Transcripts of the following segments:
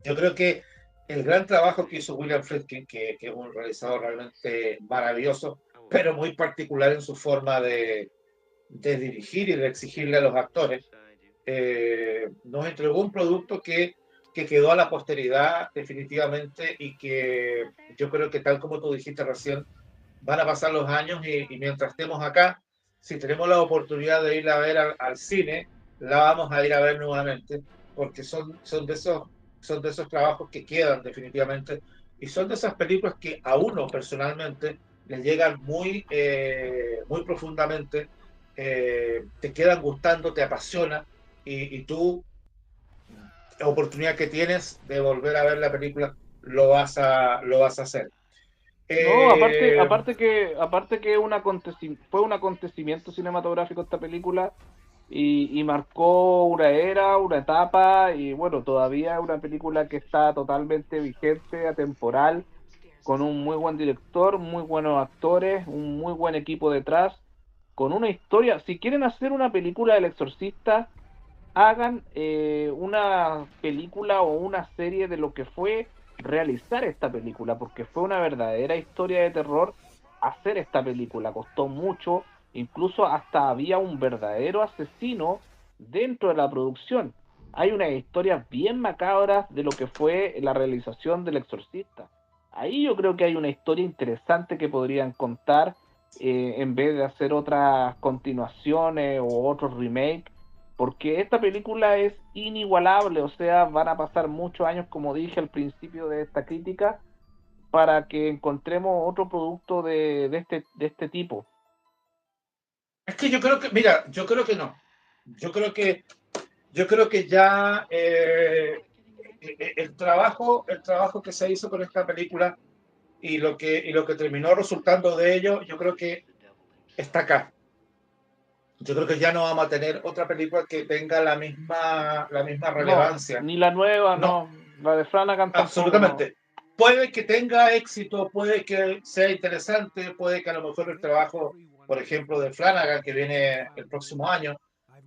Yo creo que el gran trabajo que hizo William Friedkin, que es un realizador realmente maravilloso, pero muy particular en su forma de dirigir y de exigirle a los actores, nos entregó un producto que quedó a la posteridad definitivamente y que yo creo que tal como tú dijiste recién, van a pasar los años y mientras estemos acá, si tenemos la oportunidad de ir a ver al cine, la vamos a ir a ver nuevamente, porque son de esos trabajos que quedan definitivamente y son de esas películas que a uno personalmente le llegan muy profundamente, te quedan gustando, te apasiona y tú, la oportunidad que tienes de volver a ver la película, lo vas a hacer. No, Eh, aparte que fue un acontecimiento cinematográfico esta película y marcó una era, una etapa y bueno, todavía es una película que está totalmente vigente, atemporal, con un muy buen director, muy buenos actores, un muy buen equipo detrás, con una historia. Si quieren hacer una película del Exorcista, hagan una película o una serie de lo que fue realizar esta película, porque fue una verdadera historia de terror hacer esta película, costó mucho, incluso hasta había un verdadero asesino dentro de la producción. Hay unas historias bien macabras de lo que fue la realización del Exorcista. Ahí yo creo que hay una historia interesante que podrían contar en vez de hacer otras continuaciones o otros remakes porque esta película es inigualable, o sea, van a pasar muchos años, como dije al principio de esta crítica, para que encontremos otro producto de este tipo. Es que yo creo que, mira, yo creo que no. Yo creo que, yo creo que ya el trabajo que se hizo con esta película y lo que terminó resultando de ello, yo creo que está acá. Yo creo que ya no vamos a tener otra película que tenga la misma No, relevancia. ni la nueva, No, no, la de Flanagan tampoco, no. absolutamente. Puede que tenga éxito, puede que sea interesante, puede que a lo mejor el trabajo, por ejemplo, de Flanagan, que viene el próximo año,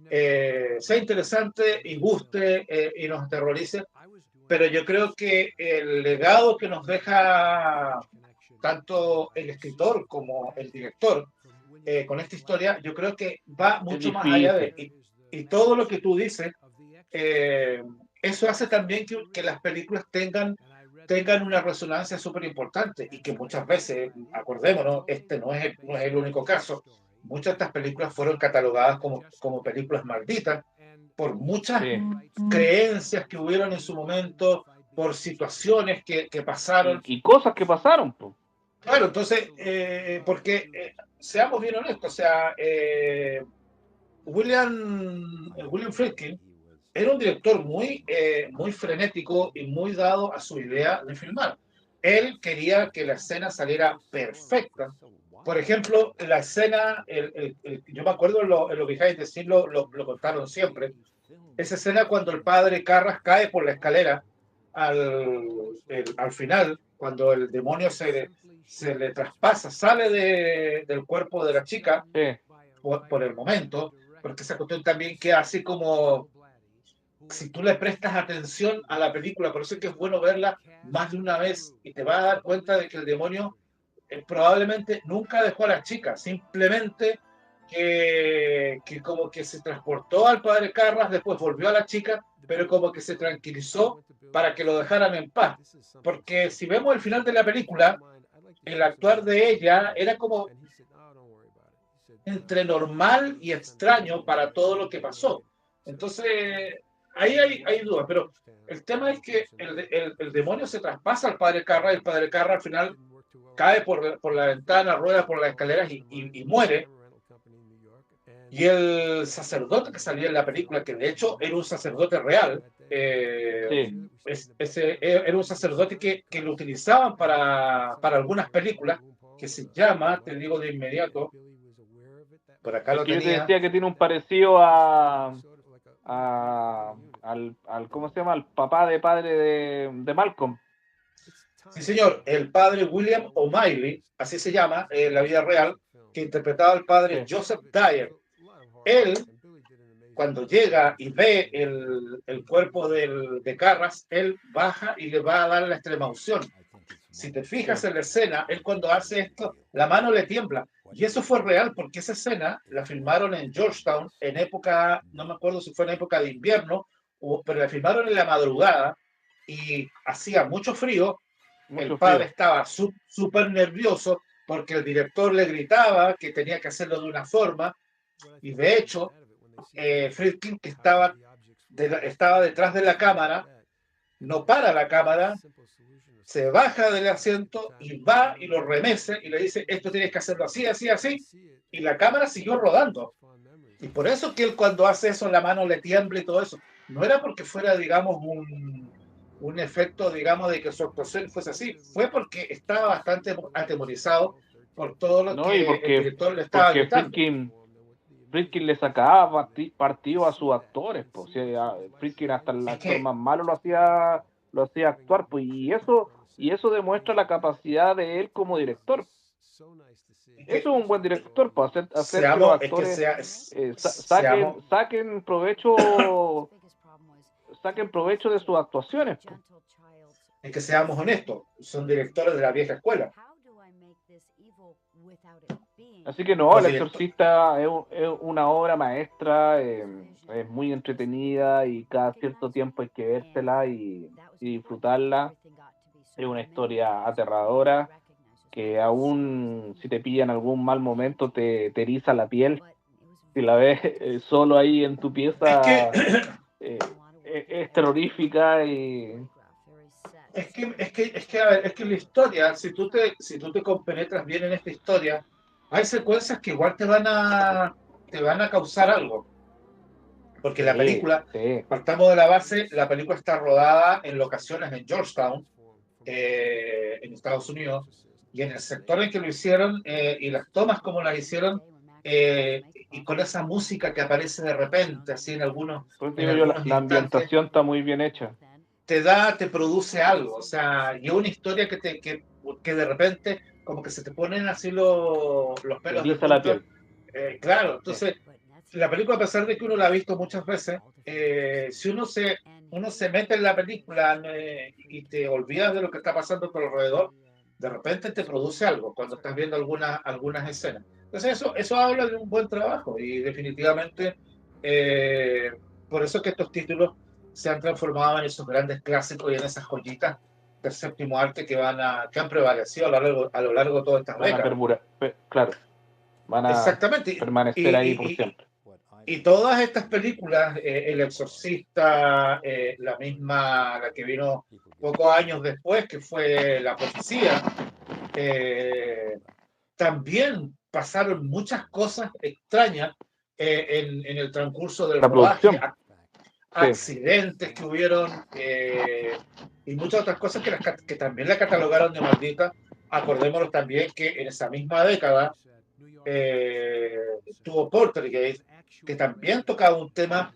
sea interesante y guste y nos aterrorice, pero yo creo que el legado que nos deja tanto el escritor como el director con esta historia, yo creo que va Es mucho más allá difícil. y todo lo que tú dices, eh, eso hace también que las películas tengan una resonancia súper importante y que muchas veces, acordémonos, este no es el único caso, muchas de estas películas fueron catalogadas como películas malditas por muchas Sí. creencias que hubieron en su momento, por situaciones que pasaron. Y cosas que pasaron, pues. Claro, entonces, porque seamos bien honestos, o sea, William Friedkin era un director muy frenético y muy dado a su idea de filmar. Él quería que la escena saliera perfecta. Por ejemplo, la escena, yo me acuerdo en lo behind the scenes lo contaron siempre, esa escena cuando el padre Carras cae por la escalera al final, cuando el demonio se le traspasa, sale del cuerpo de la chica Sí. por el momento, porque esa cuestión también queda así como, si tú le prestas atención a la película, por eso es que es bueno verla más de una vez y te vas a dar cuenta de que el demonio probablemente nunca dejó a la chica, simplemente que como que se transportó al padre Carras, después volvió a la chica, pero como que se tranquilizó para que lo dejaran en paz. Porque si vemos el final de la película, el actuar de ella era como entre normal y extraño para todo lo que pasó. Entonces, ahí hay dudas, pero el tema es que el demonio se traspasa al padre Carra y el padre Carra al final cae por la ventana, rueda por las escaleras y muere. Y el sacerdote que salía en la película, que de hecho era un sacerdote real, Sí. era un sacerdote que lo utilizaban para algunas películas, que se llama, te digo de inmediato, por acá El lo que yo te tenía. decía que tiene un parecido al ¿cómo se llama? Al papá de padre de Malcolm. Sí, señor, el padre William O'Malley, así se llama en la vida real, que interpretaba al padre Sí. Joseph Dyer. Él cuando llega y ve el cuerpo de Carras, él baja y le va a dar la extrema unción. Si te fijas en la escena, él cuando hace esto, la mano le tiembla. Y eso fue real, porque esa escena la filmaron en Georgetown en época, no me acuerdo si fue en época de invierno, pero la filmaron en la madrugada y hacía mucho frío. El padre estaba súper nervioso porque el director le gritaba que tenía que hacerlo de una forma y de hecho Friedkin, que estaba detrás de la cámara, no para la cámara, se baja del asiento y va y lo remece y le dice, esto tienes que hacerlo así, así, así, y la cámara siguió rodando. Y por eso que él cuando hace eso la mano le tiembla y todo eso, no era porque fuera, digamos, un efecto, digamos, de que su actuación fuese así, fue porque estaba bastante atemorizado por todo lo No, y que el director le estaba gritando. Friedkin le sacaba partido a sus actores, pues. O sea, Friedkin hasta el Es actor que, más malo lo hacía actuar, pues. Y eso demuestra la capacidad de él como director. es Eso que es un buen director, para hacer que los seamos, es que actores seamos, saquen provecho de sus actuaciones, pues. es que seamos honestos, son directores de la vieja escuela. Así que no, Los El directores, Exorcista es una obra maestra, es muy entretenida y cada cierto tiempo hay que vérsela y disfrutarla. Es una historia aterradora que aún si te pilla en algún mal momento te eriza la piel. Si la ves solo ahí en tu es que, pieza, es terrorífica y... a ver, es que la historia, si tú te compenetras bien en esta historia, hay secuencias que igual te van a causar algo. Porque la Sí, película, sí. partamos de la base, la película está rodada en locaciones en Georgetown, en Estados Unidos, y en el sector en que lo hicieron y las tomas como las hicieron, y con esa música que aparece de repente, así Pues en digo yo, algunos la instantes, ambientación está muy bien hecha. te produce algo, o sea, y es una historia que de repente como que se te ponen así los Te pelos de eriza la punta. piel. Claro, Sí. entonces la película, a pesar de que uno la ha visto muchas veces, si uno se mete en la película y te olvidas de lo que está pasando por alrededor, de repente te produce algo cuando estás viendo algunas escenas. Entonces eso habla de un buen trabajo y definitivamente eh, por eso es que estos títulos se han transformado en esos grandes clásicos y en esas joyitas del séptimo arte que han prevalecido a lo largo de todas estas Van a décadas. claro, van a Exactamente. permanecer ahí por siempre. Y todas estas películas, El Exorcista, la que vino pocos años después, que fue La Profecía, eh, también pasaron muchas cosas extrañas en el transcurso del La rodaje, producción, sí. accidentes que hubieron y muchas otras cosas que también la catalogaron de maldita. Acordémonos también que en esa misma década eh, tuvo Poltergeist, que también tocaba un tema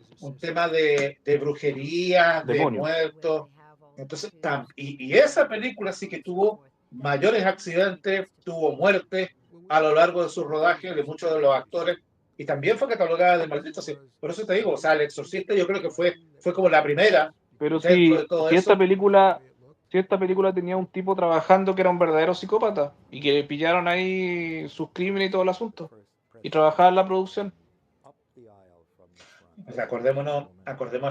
de brujería, de Demonio. muertos. Entonces, y esa película sí que tuvo mayores accidentes, tuvo muertes a lo largo de su rodaje de muchos de los actores y también fue catalogada de maldito. Sí. Por eso te digo, o sea, El Exorcista yo creo que fue como la primera Pero dentro de todo eso. si esta película tenía un tipo trabajando que era un verdadero psicópata y que pillaron ahí sus crímenes y todo el asunto y trabajaba en la producción. Pues acordémonos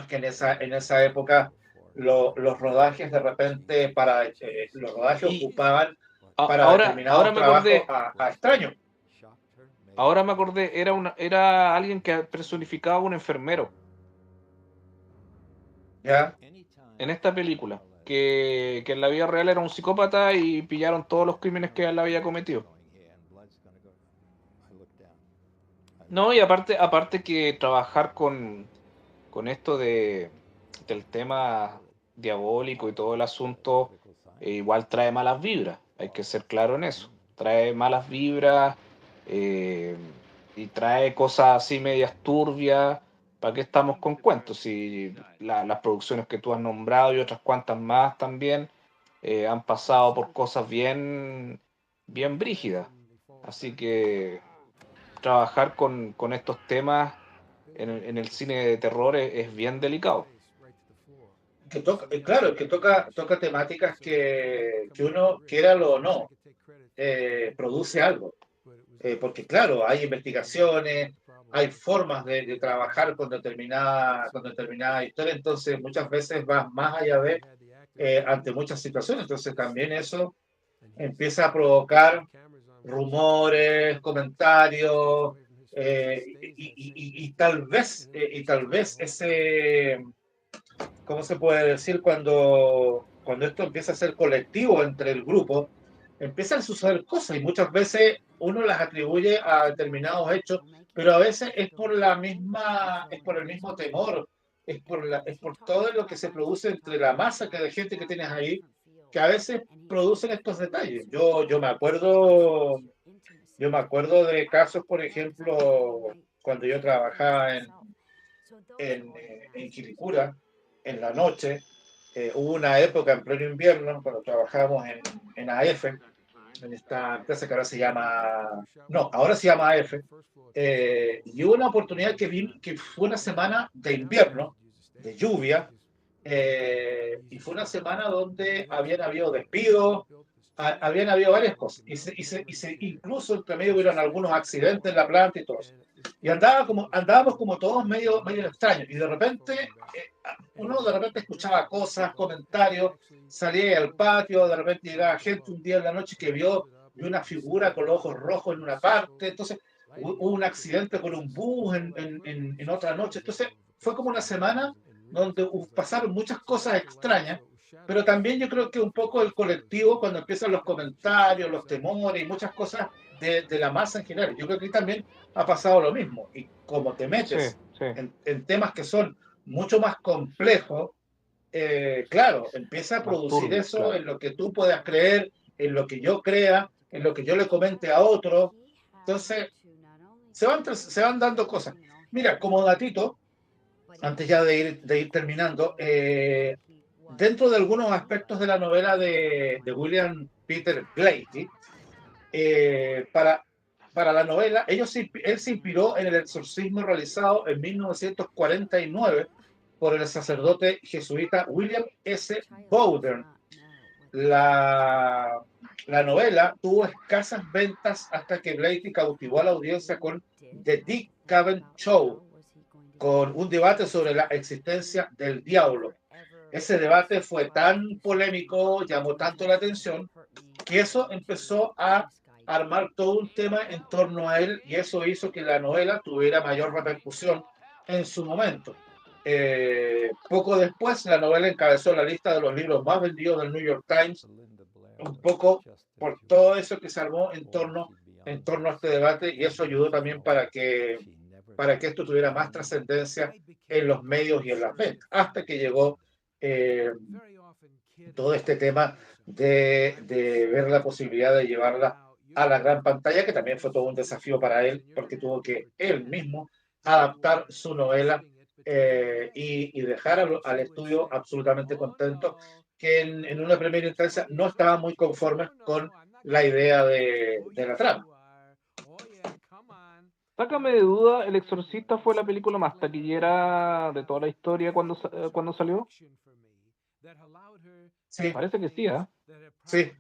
que en esa época los rodajes de repente los rodajes Y ocupaban para ahora determinados trabajos a extraños. me acordé, era alguien que personificaba a un enfermero ¿Ya? en esta película, que en la vida real era un psicópata y pillaron todos los crímenes que él había cometido. No, y aparte que trabajar con esto del tema diabólico y todo el asunto, igual trae malas vibras, hay que ser claro en eso. Trae malas vibras eh, y trae cosas así medias turbias. ¿Para qué estamos con cuentos? Si las producciones que tú has nombrado y otras cuantas más también han pasado por cosas bien brígidas. Así que trabajar con estos temas en el cine de terror es bien delicado. Que toca, claro, que toca temáticas que uno, quiéralo o no, produce algo. Porque claro, hay investigaciones, hay formas de trabajar con determinada historia, entonces muchas veces vas más allá de ante muchas situaciones, entonces también eso empieza a provocar rumores, comentarios, y tal vez ese, ¿cómo se puede decir? Cuando esto empieza a ser colectivo entre el grupo, empiezan a suceder cosas y muchas veces uno las atribuye a determinados hechos, pero a veces es por es por el mismo temor, es por todo lo que se produce entre la masa de gente que tienes ahí, que a veces producen estos detalles. Yo me acuerdo de casos, por ejemplo, cuando yo trabajaba en Quilicura, en la noche, hubo una época en pleno invierno, cuando trabajábamos en AF, en esta empresa que ahora se llama, no, ahora se llama AF, y hubo una oportunidad que fue una semana de invierno, de lluvia, y fue una semana donde habían habido despidos, habían habido varias cosas, incluso entre medio hubieron algunos accidentes en la planta y todo eso. Y andábamos como todos medio extraños, y de repente, uno de repente escuchaba cosas, comentarios, salía al patio, de repente llegaba gente un día en la noche que vio una figura con los ojos rojos en una parte, entonces hubo un accidente con un bus en otra noche, entonces fue como una semana donde pasaron muchas cosas extrañas, pero también yo creo que un poco el colectivo, cuando empiezan los comentarios, los temores y muchas cosas de la masa en general, yo creo que también ha pasado lo mismo. Y como te Sí, metes sí, en temas que son mucho más complejos, claro, empieza a más producir turbio, eso claro. en lo que tú puedas creer, en lo que yo crea, en lo que yo le comente a otro. Entonces, se van dando cosas. Mira, como datito, antes ya de ir terminando, dentro de algunos aspectos de la novela de William Peter Blatty, para, para la novela, él se inspiró en el exorcismo realizado en 1949 por el sacerdote jesuita William S. Bowden. La, la novela tuvo escasas ventas hasta que Blatty cautivó a la audiencia con The Dick Cavett Show, con un debate sobre la existencia del diablo. Ese debate fue tan polémico, llamó tanto la atención, que eso empezó a armar todo un tema en torno a él y eso hizo que la novela tuviera mayor repercusión en su momento. Poco después, la novela encabezó la lista de los libros más vendidos del New York Times, un poco por todo eso que se armó en torno a este debate y eso ayudó también para que esto tuviera más trascendencia en los medios y en las ventas, hasta que llegó eh, todo este tema de ver la posibilidad de llevarla a la gran pantalla, que también fue todo un desafío para él, porque tuvo que él mismo adaptar su novela y dejar al estudio absolutamente contento, que en una primera instancia no estaba muy conforme con la idea de la trama. Sácame de duda, El Exorcista fue la película más taquillera de toda la historia cuando salió. Sí, Parece que sí, ¿eh? sí,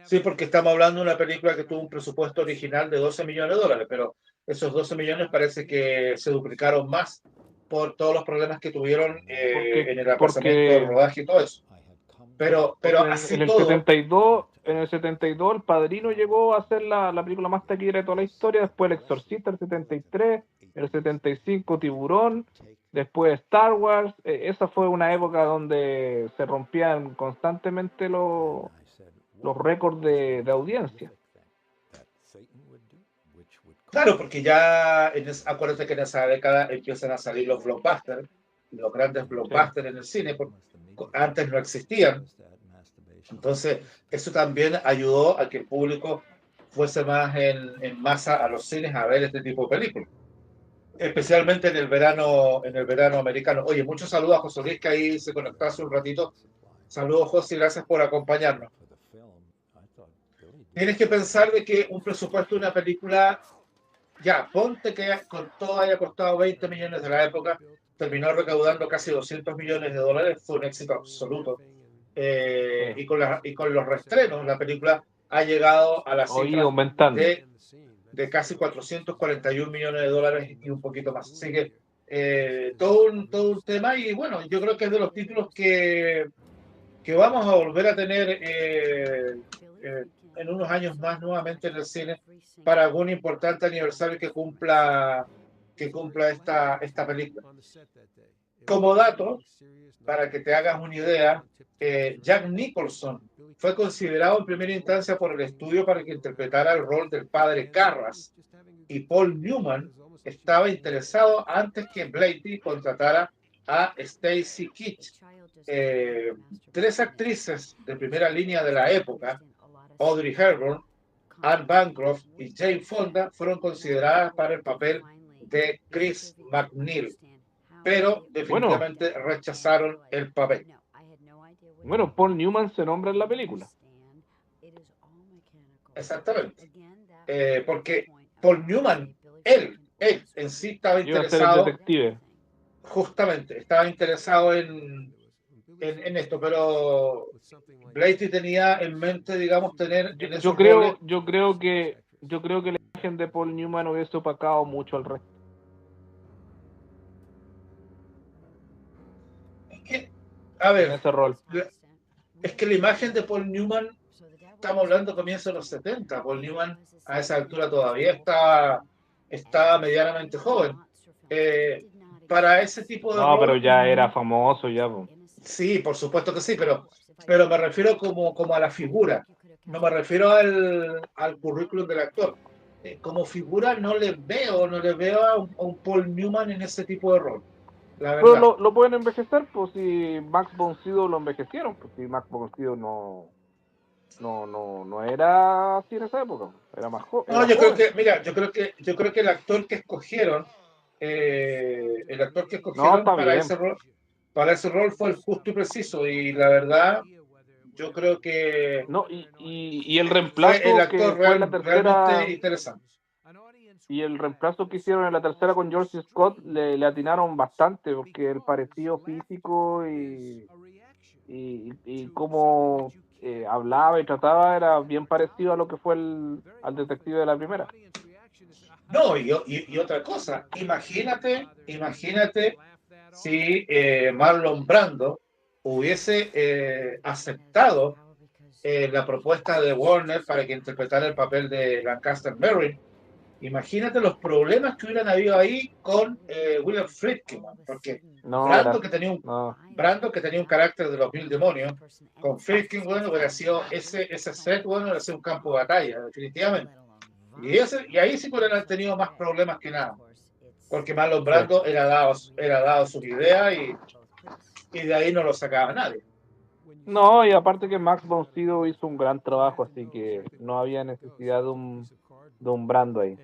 sí, porque estamos hablando de una película que tuvo un presupuesto original de $12 millones, pero esos 12 millones parece que se duplicaron más por todos los problemas que tuvieron Porque, en el aplazamiento del porque, rodaje y todo eso. porque Pero en así el todo, 72, en el 72 El Padrino llegó a ser la película más taquillera de toda la historia, después El Exorcista el 73, el 75 Tiburón, después Star Wars. Esa fue una época donde se rompían constantemente los récords de audiencia. claro, porque ya acuérdate que en esa década empiezan a salir los blockbusters, los grandes Sí. blockbusters en el cine, porque antes no existían. Entonces, eso también ayudó a que el público fuese más en masa a los cines a ver este tipo de películas, especialmente en el verano americano. Oye, muchos saludos a José Luis, que ahí se conectó hace un ratito. Saludos, José, y gracias por acompañarnos. Tienes que pensar de que un presupuesto de una película ya, ponte que con todo haya costado 20 millones de la época, terminó recaudando casi 200 millones de dólares, fue un éxito absoluto. Sí. Y con los reestrenos, la película ha llegado a las Hoy cifras aumentando. de casi 441 millones de dólares y un poquito más. Así que todo un tema y bueno, yo creo que es de los títulos que vamos a volver a tener en unos años más nuevamente en el cine para algún importante aniversario que cumpla esta película. Como dato, para que te hagas una idea, Jack Nicholson fue considerado en primera instancia por el estudio para que interpretara el rol del padre Carras y Paul Newman estaba interesado antes que Blatty contratara a Stacy Keach. Tres actrices de primera línea de la época, Audrey Hepburn, Anne Bancroft y Jane Fonda, fueron consideradas para el papel de Chris McNeil, pero Bueno, definitivamente rechazaron el papel. bueno, Paul Newman se nombra en la película. Exactamente. Porque Paul Newman, él en sí estaba Iba a ser el interesado, detective. justamente, estaba interesado en esto, pero Blatty tenía en mente, digamos, tener en esos roles. Yo creo que la imagen de Paul Newman hubiese opacado mucho al resto Es que, a en ver, ese rol. es que la imagen de Paul Newman, estamos hablando comienzo de los 70. Paul Newman a esa altura todavía está medianamente joven. Eh, para ese tipo de No, pero rol, ya era famoso, ya. Po. sí, por supuesto que sí, pero me refiero como a la figura, no me refiero al currículum del actor. Como figura no le veo a un Paul Newman en ese tipo de rol, la Pero verdad. lo pueden envejecer, pues si Max von Sydow lo envejecieron, pues si Max von Sydow no era así en esa época, era más No, era yo creo joven. que, mira, yo creo que el actor que No, escogieron está bien. para ese rol fue el justo y preciso, y la verdad, yo creo que No, y el fue el reemplazo que actor fue la realmente tercera, interesante. y el reemplazo que hicieron en la tercera con George Scott le atinaron bastante, porque el parecido físico y cómo hablaba y trataba era bien parecido a lo que fue al detective de la primera. No, y otra cosa, imagínate si Marlon Brando hubiese aceptado la propuesta de Warner para que interpretara el papel de Lancaster Merrin. Imagínate los problemas que hubieran habido ahí con William Friedkin, porque No, era, no, Brando, que tenía un carácter de los mil demonios, con Friedkin, bueno, hubiera sido ese set, bueno, hubiera sido un campo de batalla, definitivamente. Y ahí sí podrían haber tenido más problemas que nada, porque Marlon sí. Brando era dado sus ideas y de ahí no lo sacaba nadie. No, y aparte que Max von Sydow hizo un gran trabajo, así que no había necesidad de un Brando ahí.